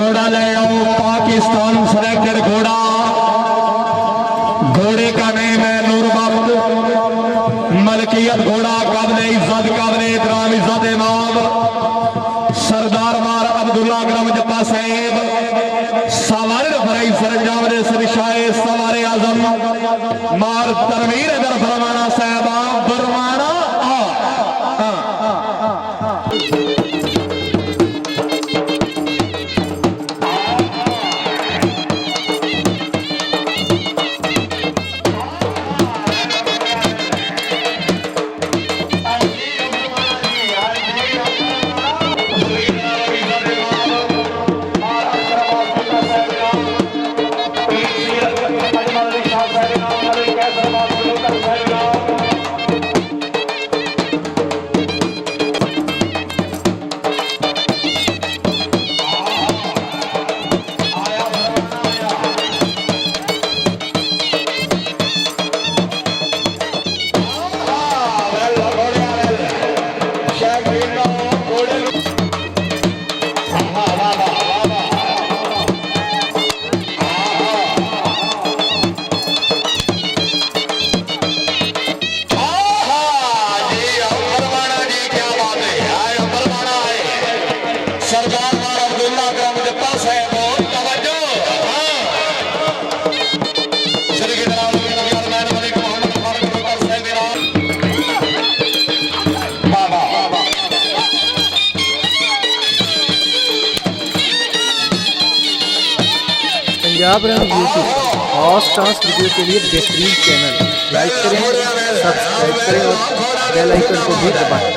घोड़ा ले आओ, पाकिस्तान सेलेक्टेड घोड़ा। घोड़े का नेम है नूरबख्त। मलकियत घोड़ा काबिल इज्जत, काबिल इकराम, इज्जत इमाम सरदार मार अब्दुल्ला ग्राम जप्पा साहेब सवार फराई सरंजाम ने सरशाए सवारे आजम मार तरमीर दर फरमाना साहबा फरमाना पंजाब रन यूट्यूब खास डांस वीडियो के लिए बेहतरीन चैनल, लाइक करें, सब्सक्राइब करें और बेल आइकन को भी दबाएं।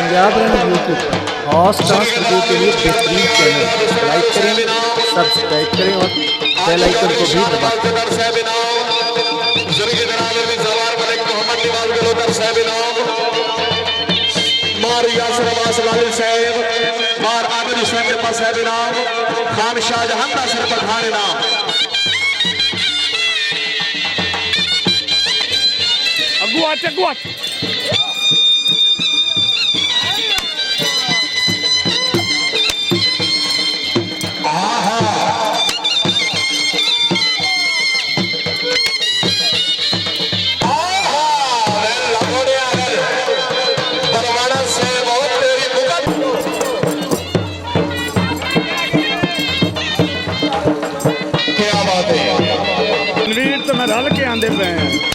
पंजाब रन यूट्यूब खास डांस वीडियो के लिए बेहतरीन चैनल, लाइक करें, सब्सक्राइब करें और बेल आइकन को भी दबाएं। खान शाहजहां का सिर पर खाने नाम Guat. रणवीर तो मैं रल के आंदे पे हैं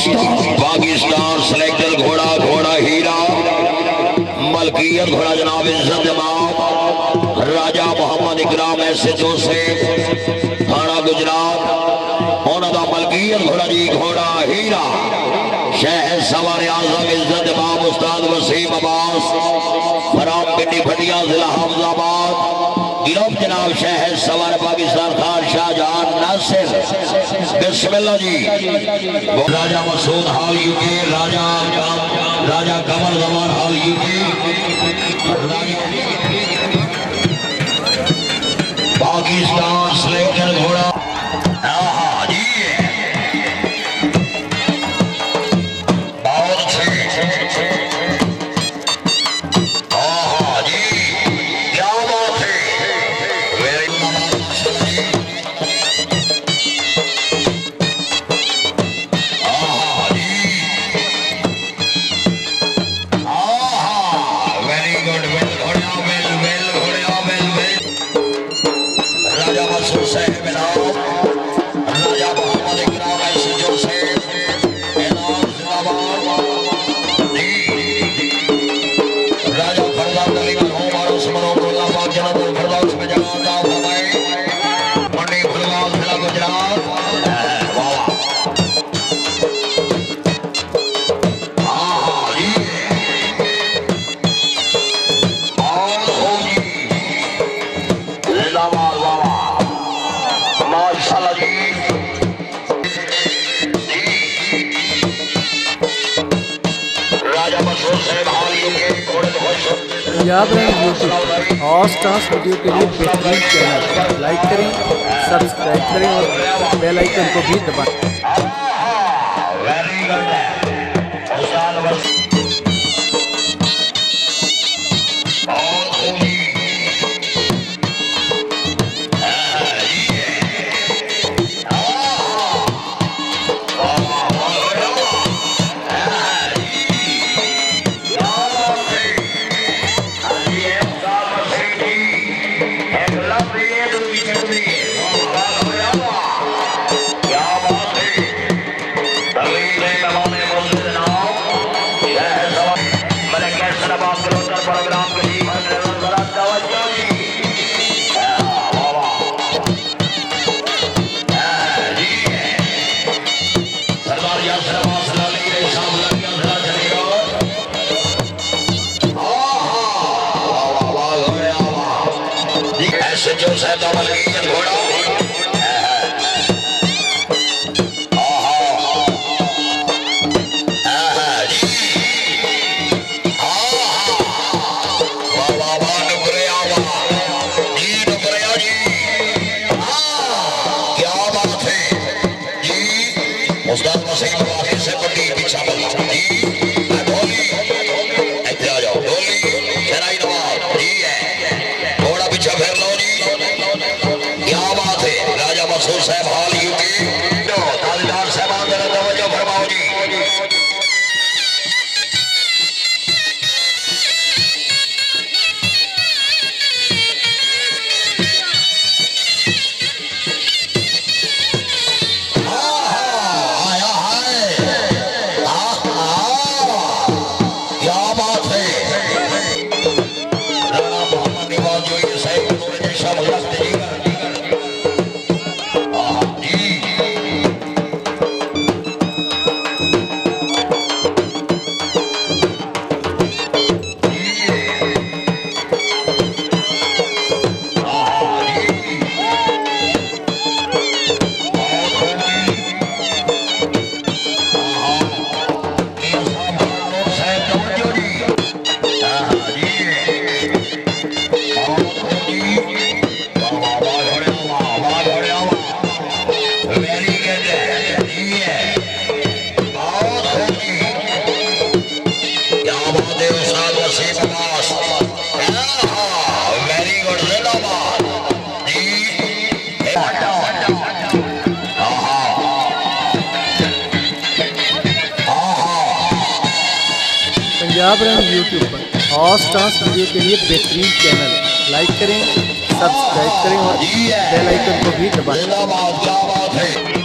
पाकिस्तान सिलेक्टर घोड़ा घोड़ा हीरा मलकियत घोड़ा जनाब इज्जत जमात राजा मोहम्मद इकराम ऐसे जोसेफ थाना गुजरात उन्होंने मलकियत घोड़ा जी घोड़ा हीरा शहर सवार आजम इज्जत जमात उस्ताद वसीम अब्बास फराम पिंडी भटिया जिला हाफिजाबाद गिरफ्त जनाब शहर सवार पाकिस्तान खान शाहजहां नासिर बिस्मिल्लाह जी राजा मसूद हाल यूके राजा कमर जमान हाल यूके पाकिस्तान सिलेक्टर घोड़ा Punjab rank YouTube horse trans video के लिए बेहतरीन चैनल लाइक करें, सब्सक्राइब करें और बेल आइकन को भी दबाएं। पंजाब रंग यूट्यूब पर हॉर्स डांस वीडियो के लिए बेहतरीन चैनल है। लाइक करें, सब्सक्राइब करें और बेल आइकन को भी दबाएं। जिंदाबाद, क्या बात है।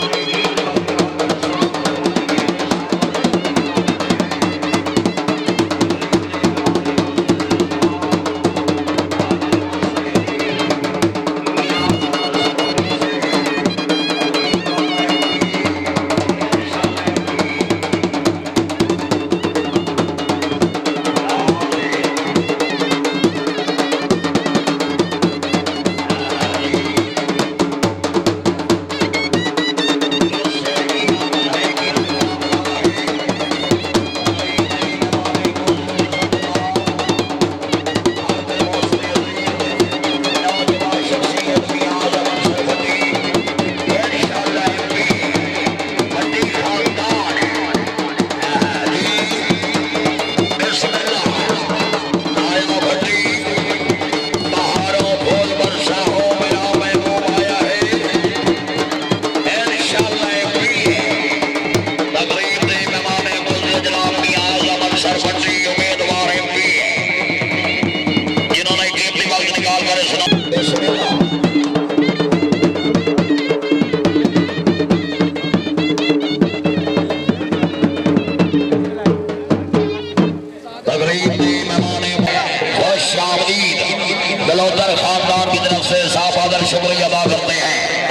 बलौतर खानदान की तरफ से साफ आदर शुक्रिया